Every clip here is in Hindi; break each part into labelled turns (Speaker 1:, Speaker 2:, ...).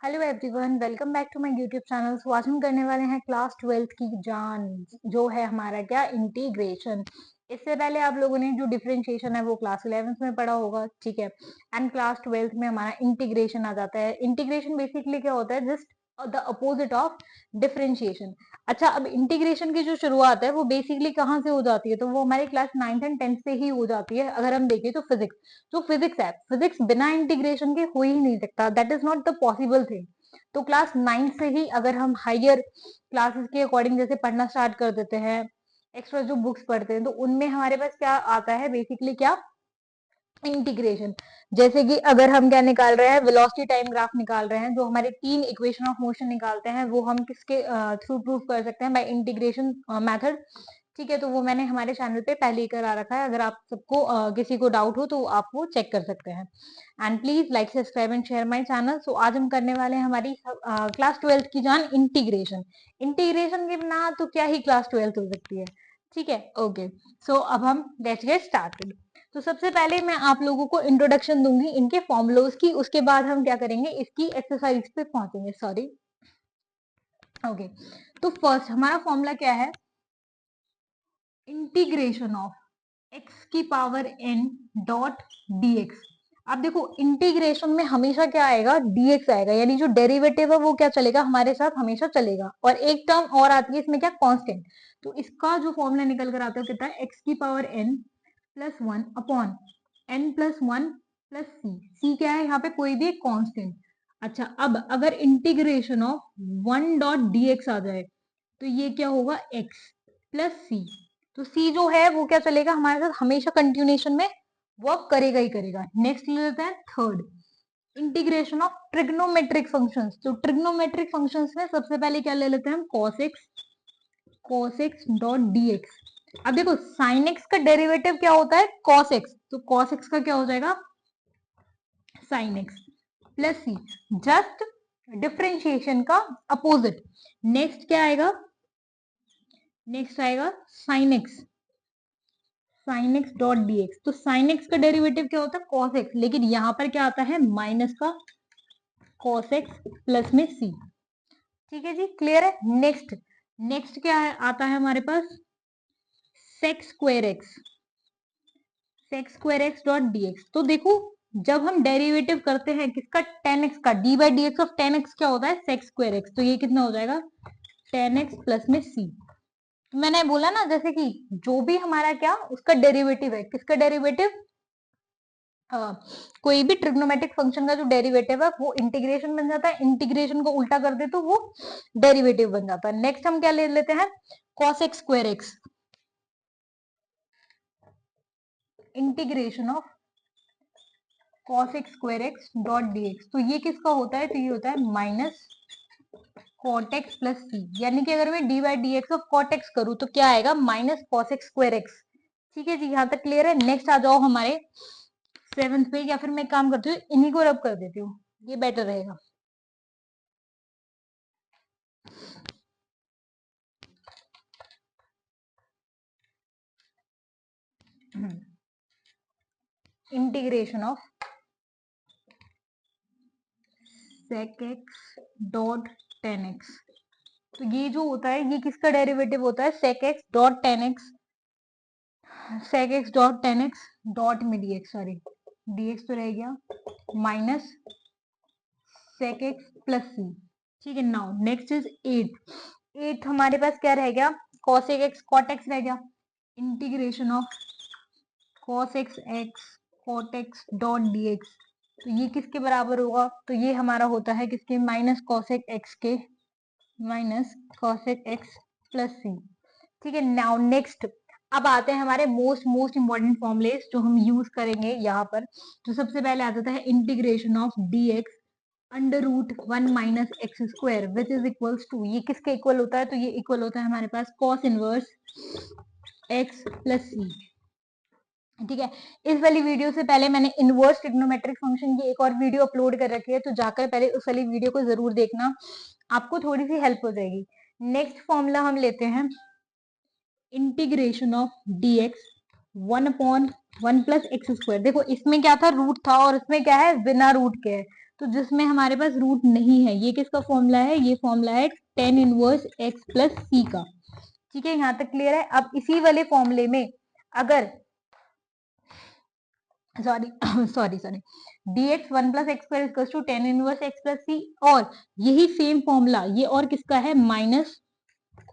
Speaker 1: Hello everyone, welcome back to my YouTube channel. So आज हम करने वाले हैं क्लास 12th की जान, जो है हमारा क्या इंटीग्रेशन। इससे पहले आप लोगों ने जो डिफरेंशिएशन है वो क्लास 11th में पढ़ा होगा, ठीक है। एंड क्लास 12th में हमारा इंटीग्रेशन आ जाता है। इंटीग्रेशन बेसिकली क्या होता है? Just the opposite of differentiation. अच्छा, अब इंटीग्रेशन की जो शुरुआत है वो बेसिकली कहाँ से हो जाती है? तो वो हमारी क्लास 9th एंड 10th से ही हो जाती है। अगर हम देखें तो फिजिक्स, जो फिजिक्स है, फिजिक्स बिना इंटीग्रेशन के हो ही नहीं सकता। That is not the possible thing. तो क्लास 9 से ही अगर हम हायर क्लासेस के अकॉर्डिंग जैसे पढ़ना स्टार्ट कर देते हैं, एक्स्ट्रा जो बुक्स पढ़ते हैं, तो उनमें हमारे पास क्या आता है? बेसिकली क्या? इंटीग्रेशन। जैसे कि अगर हम क्या निकाल रहे हैं, वेलोसिटी टाइम ग्राफ निकाल रहे हैं, जो हमारे 3 इक्वेशन ऑफ मोशन निकालते हैं, वो हम किसके थ्रू प्रूव कर सकते हैं? Bye integration method. ठीक है, तो वो मैंने हमारे चैनल पे पहले ही करा रखा है। अगर आप सबको किसी को डाउट हो तो आप वो चेक कर सकते हैं। And please like, subscribe and share my channel. So आज हम करने वाले हैं हमारी क्लास 12th की जान, इंटीग्रेशन। इंटीग्रेशन के बिना तो क्या ही क्लास 12th हो सकती है। ठीक है, ओके। सो अब हम लेट्स गेट स्टार्टेड। तो सबसे पहले मैं आप लोगों को इंट्रोडक्शन दूंगी इनके फॉर्मूलोज की, उसके बाद हम क्या करेंगे, इसकी एक्सरसाइज पे पहुंचेंगे। Sorry, okay. तो फर्स्ट हमारा फॉर्मूला क्या है? इंटीग्रेशन ऑफ एक्स की पावर एन डॉट dx। अब देखो, इंटीग्रेशन में हमेशा क्या आएगा? dx आएगा, यानी जो डेरिवेटिव है वो क्या चलेगा? हमारे साथ हमेशा चलेगा। और एक टर्म और आती है इसमें, क्या? कांस्टेंट। तो इसका जो फॉर्मूला निकल कर आता है कितना है? एक्स की power N plus one upon N plus one plus सी। सी क्या है यहाँ पे? कोई भी एक कांस्टेंट। अच्छा, अब अगर integration of one dot dx आ जाए तो ये क्या होगा? X plus c. तो सी जो है वो क्या चलेगा? हमारे साथ हमेशा कंटिन्यूएशन में वर्क करेगा ही करेगा। नेक्स्ट ले लेते हैं third, integration of trigonometric functions. तो ट्रिग्नोमेट्रिक फंक्शंस में सबसे पहले क्या ले लेते हैं हम? cos x dot dx। अब देखो, sin x का डेरिवेटिव क्या होता है? cos x। तो cos x का क्या हो जाएगा? sin x प्लस सी। जस्ट डिफरेंशिएशन का अपोजिट। नेक्स्ट क्या आएगा? नेक्स्ट आएगा sin x, sin x dot dx। तो sin x का डेरिवेटिव क्या होता है? cos x। लेकिन यहां पर क्या आता है? माइनस का cos x प्लस में c। ठीक है जी, क्लियर है। नेक्स्ट नेक्स्ट क्या है? आता है हमारे पास sec square x, sec square x dot dx। तो देखो, जब हम डेरिवेटिव करते हैं किसका? tan x का। d by dx of tan x क्या होता है? sec square x। तो ये कितना हो जाएगा? tan x प्लस में c। मैंने बोला ना, जैसे कि जो भी हमारा क्या उसका डेरिवेटिव है, किसका डेरिवेटिव? कोई भी ट्रिग्नोमेट्रिक फंक्शन का जो डेरिवेटिव है वो इंटीग्रेशन बन जाता है। इंटीग्रेशन को उल्टा कर दे तो वो डेरिवेटिव बन जाता है। नेक्स्ट हम क्या ले लेते हैं? cos x square x, integration of cos x square x dot dx। तो ये किसका होता है? तो ये होता है minus cot x plus c। यानी कि अगर मैं d by d x of cot x करूं तो क्या आएगा? Minus cos x square x। ठीक है जी, यहां तक क्लियर है। नेक्स्ट आ जाओ हमारे 7th पे, या फिर मैं काम करती हूँ इन्हीं को रब कर देती हूँ, ये बेटर रहेगा। Integration of sec x dot tan x। तो ये जो होता है ये किसका डेरिवेटिव होता है? sec x dot tan x, sec x dot tan x dot में dx, सॉरी dx तो रह गया, minus sec x plus c। ठीक है, नाउ नेक्स्ट इज 8th हमारे पास क्या रह गया? cos x cot x रह गया। Integration of cos x cot x dot dx। तो ये किसके बराबर होगा? तो ये हमारा होता है किसके? माइनस cosec x के, माइनस cosec x प्लस सी। ठीक है, नाउ नेक्स्ट अब आते हैं हमारे मोस्ट इंपॉर्टेंट फॉर्मुलेस जो हम यूज करेंगे यहाँ पर। तो सबसे पहले आ जाता है integration of dx under root one minus x square which is equals to, ये किसके इक्वल होता है? तो ये इक्वल होता है हमारे पास cos इनवर्स x प्लस सी। ठीक है, इस वाली वीडियो से पहले मैंने इनवर्स ट्रिग्नोमेट्रिक फंक्शन की एक और वीडियो अपलोड कर रखी है, तो जाकर पहले उस वाली वीडियो को जरूर देखना, आपको थोड़ी सी हेल्प हो जाएगी। नेक्स्ट फॉर्मूला हम लेते हैं integration of dx one upon one plus x square. देखो, इसमें क्या था? रूट था, और इसमें क्या है? बिना रूट के है। तो जिसमें हमारे पास रूट नहीं है, ये किसका फॉर्मूला है? ये फॉर्मूला है tan इनवर्स x प्लस सी का। ठीक है, यहां तक क्लियर है। अब इसी वाले फॉर्मूले में अगर sorry dx 1 plus x square equals to tan inverse x plus c, और यही सेम फॉर्मूला ये और किसका है? Minus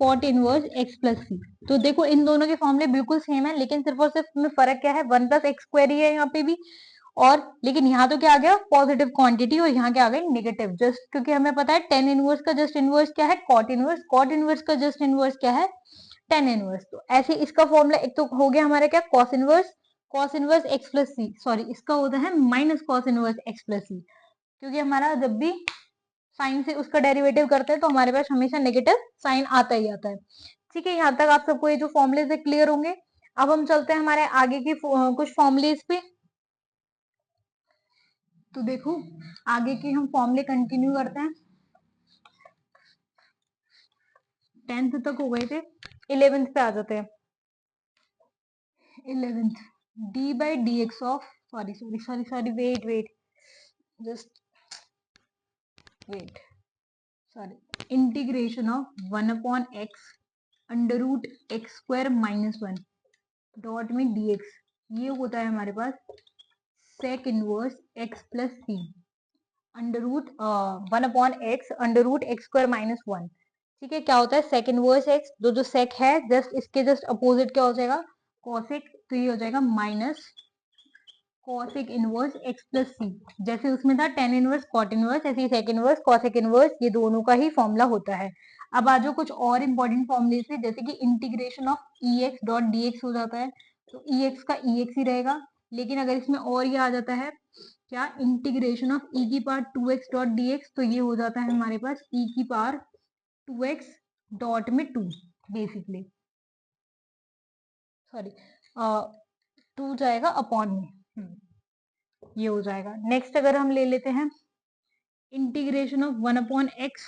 Speaker 1: cot inverse x plus c. तो देखो इन दोनों के फॉर्मूले बिल्कुल सेम है, लेकिन सिर्फ और सिर्फ में फर्क क्या है? 1 प्लस एक्स स्क्वायर ही है यहाँ पे भी, और लेकिन यहाँ तो क्या आ गया? पॉजिटिव क्वांटिटी, और यहाँ क्या आ गई? नेगेटिव। जस्ट क्योंकि हमें पता है tan इनवर्स का जस्ट इनवर्स क्या है? cot inverse. cot इनवर्स का जस्ट इनवर्स क्या है? tan inverse. तो ऐसे इसका फॉर्मूला एक तो हो गया हमारा क्या? cos inverse x plus c, sorry इसका होता है minus cos inverse x plus c, क्योंकि हमारा जब भी साइन से उसका डेरिवेटिव करते हैं तो हमारे पास हमेशा नेगेटिव साइन आता ही आता है। ठीक है, यहाँ तक आप सबको ये जो फॉर्मुलेज है क्लियर होंगे। अब हम चलते हैं हमारे आगे की कुछ फॉर्मुलेज पे। तो देखो आगे के हम फॉर्मुले कंटिन्यू करते हैं। 10th तक हो गए थे, 11th पे आ जाते हैं। 11th d by d x of sorry wait just wait sorry integration of 1 upon x under root x square minus 1 dot में dx, ये होता है हमारे पास sec inverse x plus c under root 1 upon x under root x square minus 1। ठीक है, क्या होता है? sec इनवर्स x, जो sec है जस्ट इसके जस्ट अपोजिट क्या हो जाएगा? cosec, तो ये हो जाएगा minus cosec inverse x plus c. जैसे उसमें था tan इनवर्स cot इनवर्स, ऐसे ही sec इनवर्स cosec इनवर्स, ये दोनों का ही फॉर्मूला होता है। अब आ जाओ कुछ और इंपॉर्टेंट फॉर्मूले से, जैसे कि integration of ex dot dx हो जाता है, तो ex का ex ही रहेगा। लेकिन अगर इसमें और ये आ जाता है क्या? इंटीग्रेशन ऑफ e की पावर 2x डॉट dx, तो ये हो जाता है हमारे पास e की पावर 2x डॉट में 2 बेसिकली, सॉरी 2 जाएगा अपॉन में, ये हो जाएगा। नेक्स्ट अगर हम ले लेते हैं integration of 1 upon x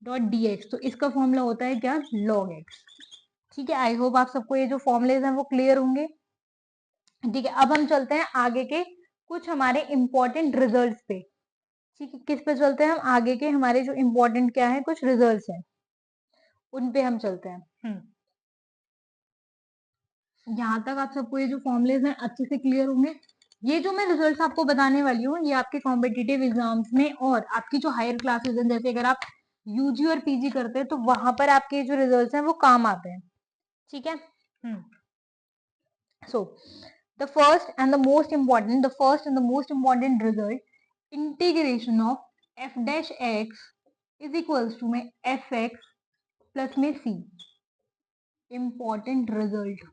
Speaker 1: dot d x, तो इसका फॉर्मूला होता है क्या? Log x. ठीक है, आई होप आप सबको ये जो फॉर्मुलेज हैं वो क्लियर होंगे। ठीक है, अब हम चलते हैं आगे के कुछ हमारे इंपॉर्टेंट रिजल्ट्स पे। ठीक है, किस पे चलते हैं हम? आगे के हमारे जो इंपॉर्टेंट क्या है कुछ रिजल्ट्स हैं, उन पे हम चलते हैं। यहाँ तक आप सबको ये जो फॉर्मुलेज हैं अच्छे से क्लियर होंगे। ये जो मैं रिजल्ट्स आपको बताने वाली हूँ, ये आपके कॉम्पिटिटिव एग्जाम्स में और आपकी जो हायर क्लासेस हैं, जैसे अगर आप यूजी और पीजी करते हैं तो वहां पर आपके जो रिजल्ट्स हैं वो काम आते हैं। ठीक है, सो the first and the most important result, integration of f dash x is equals to में fx plus में c, important result।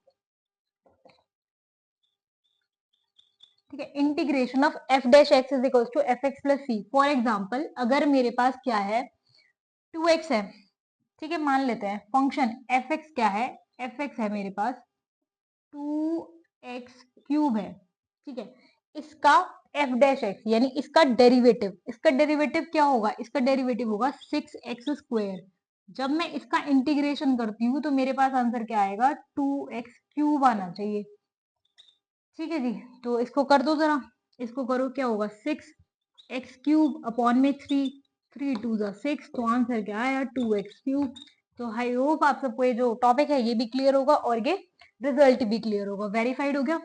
Speaker 1: ठीक है, integration of f dash x is equals to f x plus c. For example अगर मेरे पास क्या है? 2x है। ठीक है, मान लेते हैं फंक्शन fx क्या है? fx है मेरे पास 2x क्यूब है। ठीक है, इसका f डैश x यानी इसका डेरिवेटिव क्या होगा? इसका डेरिवेटिव होगा 6x स्क्वायर। जब मैं इसका इंटीग्रेशन करती हूँ तो मेरे पास आंसर क्या आएगा? 2x क्यूब आना चाहिए। ठीक है जी, तो इसको कर दो जरा, इसको करो, क्या होगा? 6x क्यूब अपॉन में 3 2 जा 6, तो आंसर क्या आया? 2x cube. तो आई होप आप सबको ये जो टॉपिक है ये भी क्लियर होगा और ये रिजल्ट भी क्लियर होगा, वेरीफाइड हो गया।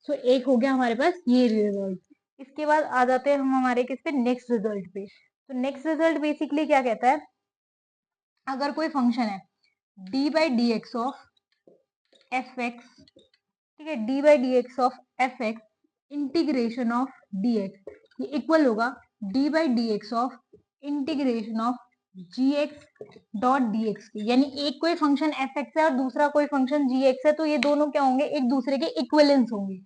Speaker 1: सो एक हो गया हमारे पास ये रिजल्ट। इसके बाद आ जाते हैं हम हमारे किस पे? नेक्स्ट रिजल्ट पे। तो नेक्स्ट रिजल्ट बेसिकली क्या कहता है? अगर कोई फंक्शन है d by d x of f x, ठीक है, d by d x of f x integration of d x, ये इक्वल होगा d by d x of integration of g x dot d x की। यानी एक कोई फंक्शन एफ एक्स है और दूसरा कोई फंक्शन जी एक्स है, तो ये दोनों क्या होंगे? एक दूसरे के इक्विवेलेंस होंगे।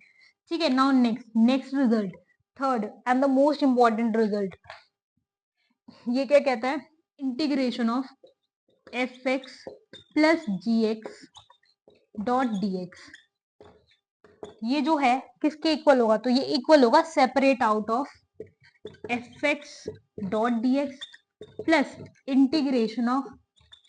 Speaker 1: ठीक है, now next result, third and the most important result, ये क्या कहता है? Integration of f x plus g x dot d x, ये जो है किसके इक्वल होगा? तो ये इक्वल होगा separate out of f x dot d x plus integration of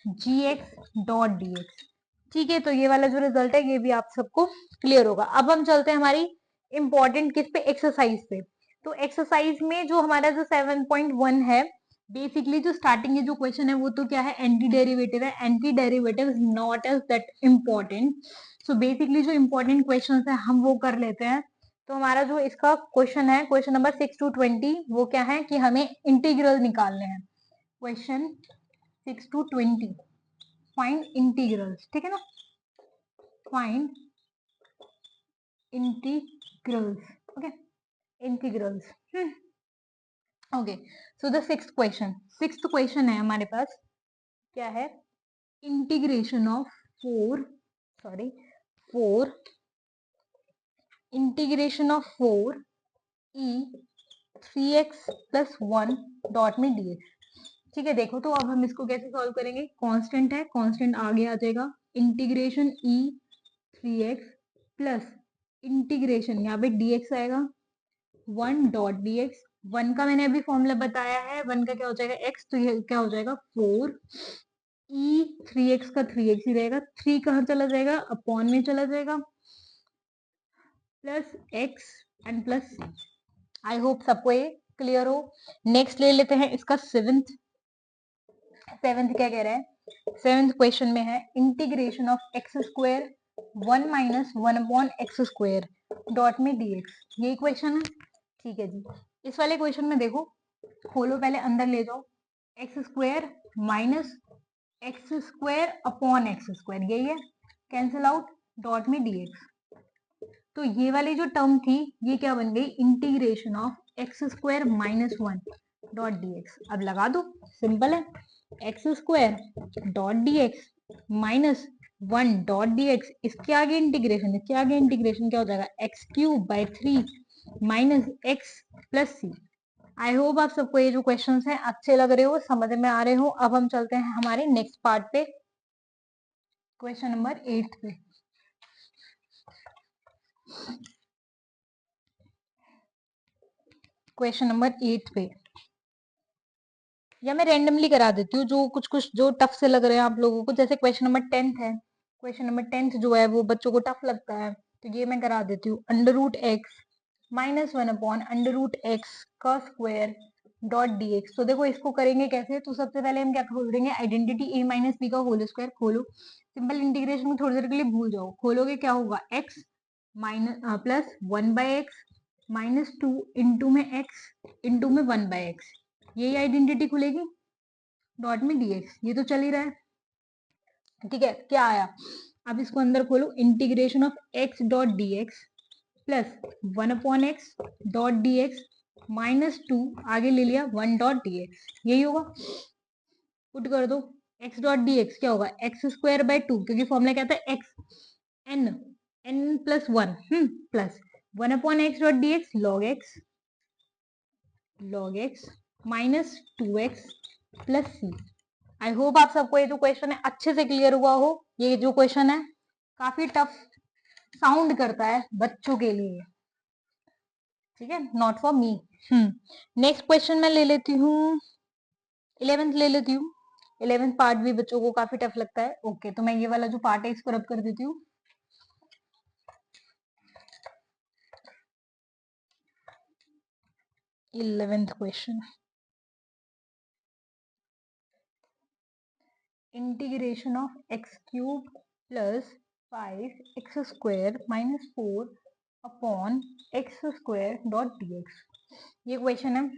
Speaker 1: g x dot d x. ठीक है, तो ये वाला जो रिजल्ट है ये भी आप सबको क्लियर होगा। अब हम चलते हैं हमारी इंपॉर्टेंट किस पे? एक्सरसाइज पे। तो एक्सरसाइज में जो हमारा जो 7.1 है, बेसिकली जो स्टार्टिंग में जो क्वेश्चन है वो तो क्या है, एंटी डेरिवेटिव है। Anti derivative is not as that important. So basically जो इम्पोर्टेंट क्वेश्चन है हम वो कर लेते हैं। तो हमारा जो इसका क्वेश्चन है, क्वेश्चन नंबर 6 to 20, वो क्या है कि हमें इंटीग्रल निकालने हैं। क्वेश्चन 6 to 20, फाइंड इंटीग्रल्स, ठीक है ना, find integrals, okay, integrals. Okay, so the sixth question है हमारे पास, क्या है, integration of four integration of 4e3x+1 dot में dx। ठीक है, देखो तो अब हम इसको कैसे सॉल्व करेंगे, कांस्टेंट है, कांस्टेंट आगे आ जाएगा, इंटीग्रेशन e3x प्लस इंटीग्रेशन यहाँ पे dx आएगा 1 डॉट dx। 1 का मैंने अभी फॉर्मूला बताया है, 1 का क्या हो जाएगा x, तो ये क्या हो जाएगा 4 3x का 3x ही रहेगा, 3 कहाँ चला जाएगा, अपॉन में चला जाएगा, plus x and plus c। I hope सबको ये क्लियर हो। नेक्स्ट ले लेते हैं इसका सेवेंथ क्या कह रहा है, सेवेंथ क्वेश्चन में है integration of x² 1 minus 1 upon x² dot में dx। यही क्वेश्चन है, ठीक है जी। इस वाले क्वेश्चन में देखो, खोलो पहले, अंदर ले जाओ, x² minus x² upon x², यही है, कैंसिल आउट, डॉट में dx। तो ये वाली जो टर्म थी ये क्या बन गई, integration of x² minus 1 dot dx। अब लगा दो, सिंपल है, x² dot dx minus 1 dot dx, इसके आगे इंटीग्रेशन क्या हो जाएगा, x³ 3 minus x plus c। I hope आप सबको ये जो क्वेश्चंस हैं अच्छे लग रहे हो, समझ में आ रहे हो। अब हम चलते हैं हमारे नेक्स्ट पार्ट पे, क्वेश्चन नंबर 8 पे। क्वेश्चन नंबर 8 पे, या मैं रेंडमली करा देती हूँ, जो कुछ कुछ जो टफ से लग रहे हैं आप लोगों को, जैसे क्वेश्चन नंबर 10 है, क्वेश्चन नंबर 10 जो है वो बच्चों को टफ लगता है, तो ये मैं करा देती हूँ। Under root x minus 1 upon under root x का स्क्वायर डॉट dx। तो देखो इसको करेंगे कैसे, तो सबसे पहले हम क्या खोल देंगे, आइडेंटिटी a माइनस बी का होल स्क्वायर खोलो, सिंपल इंटीग्रेशन में थोड़ी देर के लिए भूल जाओ, खोलोगे क्या होगा, x minus plus 1/x minus 2 into में x इंटू में 1/x, यही आइडेंटिटी खुलेगी, डॉट में dx, ये तो चल ही रहा है, ठीक है, क्या आया, अब इसको अंदर खोलो, integration of x dot dx plus 1 upon x dot dx minus 2 आगे ले लिया 1 डॉट dx, यही होगा, पुट कर दो, x डॉट dx क्या होगा, x²/2, क्योंकि फॉर्मूला क्या था, x n plus 1 plus 1 upon x dot dx log x minus 2x plus c। I hope आप सबको ये जो क्वेश्चन है अच्छे से क्लियर हुआ हो। ये जो क्वेश्चन है काफी टफ साउंड करता है बच्चों के लिए, ठीक है, not for me. Next question मैं ले लेती हूँ, 11th ले लेती हूँ। 11th पार्ट भी बच्चों को काफी टफ लगता है। ओके, तो मैं ये वाला जो पार्ट है इसको रब कर देती हूँ। Eleventh question, integration of x³ plus 5x² minus 4 upon x² dot dx। ये क्वेश्चन है,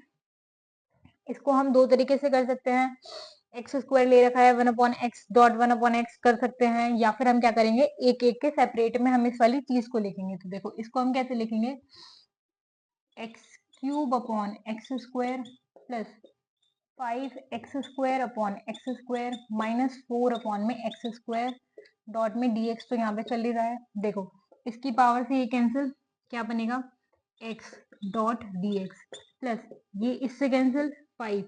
Speaker 1: इसको हम दो तरीके से कर सकते हैं, x² ले रखा है 1 upon x dot 1 upon x कर सकते हैं, या फिर हम क्या करेंगे, एक एक के सेपरेट में हम इस वाली चीज को लिखेंगे। तो देखो इसको हम कैसे लिखेंगे, x³ upon x² plus 5x² upon x² minus 4 upon में x² डॉट में dx, तो यहाँ पे चल ही रहा है, देखो इसकी पावर से ये कैंसिल, क्या बनेगा, x डॉट dx प्लस ये इससे cancel 5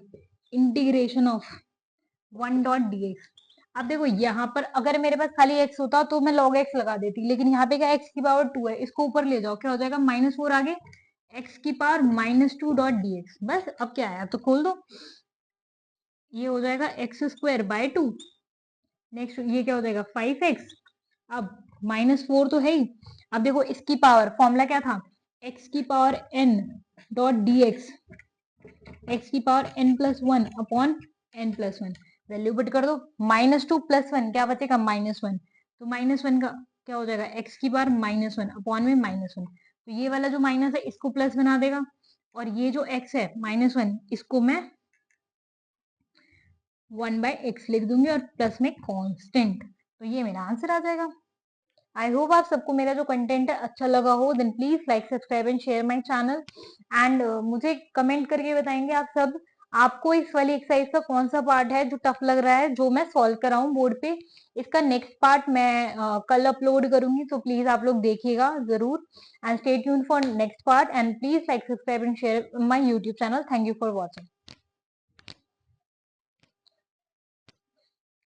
Speaker 1: integration of 1 dot dx। अब देखो यहाँ पर अगर मेरे पास खाली x होता तो मैं log x लगा देती, लेकिन यहाँ पे क्या x की पावर 2 है, इसको ऊपर ले जाओ, क्या हो जाएगा, -4 आगे x की पावर -2 डॉट dx। बस अब क्या आया, तो खोल दो, ये हो जाएगा x²/2, नेक्स्ट ये क्या हो जाएगा 5x, अब -4 तो है ही। अब देखो इसकी पावर, फॉर्मूला क्या था, x की power n dot d x की power n+1 upon n+1, value put कर दो। -2 + 1 क्या बचेगा, -1, तो -1 का क्या हो जाएगा, एक्स की पावर -1 अपॉन में -1, तो ये वाला जो माइनस है इसको प्लस बना देगा, और ये जो x है -1 इसको मैं 1/x लिख दूंगी और प्लस में कांस्टेंट, तो ये मेरा आंसर आ जाएगा। आई होप आप सबको मेरा जो कंटेंट है अच्छा लगा हो, then please like subscribe and share my channel, and मुझे कमेंट करके बताएंगे आप सब, आपको इस वाली एक्सरसाइज का कौन सा पार्ट है जो टफ लग रहा है, जो मैं सॉल्व कराऊं बोर्ड पे। इसका नेक्स्ट पार्ट मैं कल अपलोड करूंगी, तो प्लीज आप लोग देखिएगा जरूर, and stay tuned for next part, and please like subscribe and share my YouTube channel. Thank you for watching.